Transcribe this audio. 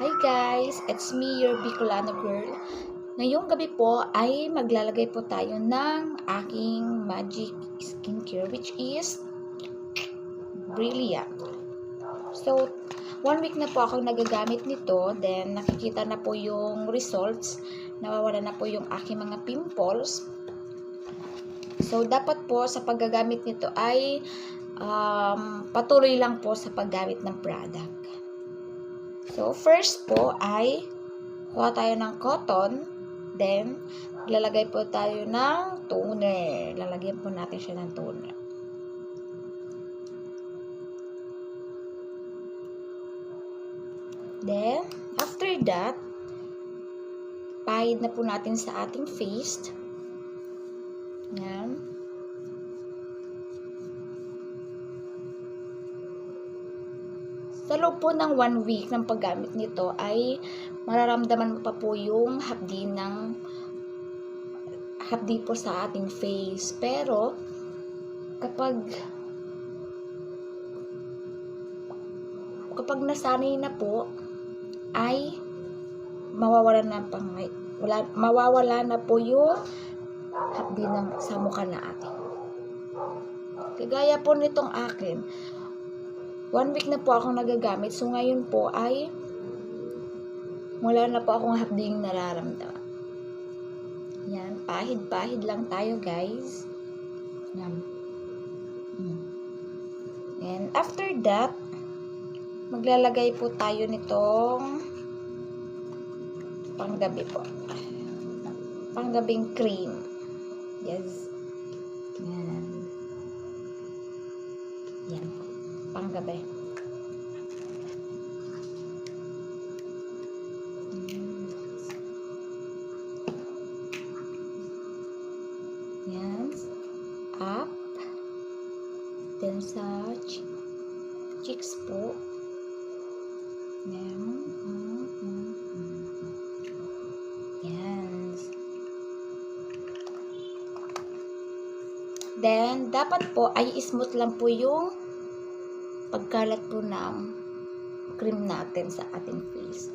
Hi guys, it's me, your Bicolano girl. Ngayong gabi po ay maglalagay po tayo ng aking magic skincare which is Brilliant. So, 1 week na po akong nagagamit nito, then nakikita na po yung results, nawawala na po yung aking mga pimples. So, dapat po sa paggagamit nito ay patuloy lang po sa paggamit ng product. So, first po ay kuha tayo ng cotton, then lalagay po tayo ng toner. Lalagyan po natin siya ng toner. Then, after that, pahid na po natin sa ating face. Yan. Sa loob po ng 1 week ng paggamit nito ay mararamdaman mo pa po yung hapdi po sa ating face. Pero kapag nasanay na po ay mawawala na po yung hapdi sa mukha natin. Kagaya po nitong akin, 1 week na po akong nagagamit. So, ngayon po ay wala na po akong hapding nararamdaman. Yan. Pahid-pahid lang tayo, guys. Yan. And after that, maglalagay po tayo nitong panggabi po. Panggabing cream. Yes. Yan. Yan. Panggabi. Yan. Up. Then sa cheeks po. Yan. Yan. Then, dapat po ay smooth lang po yung pagkalat po ng cream natin sa ating face.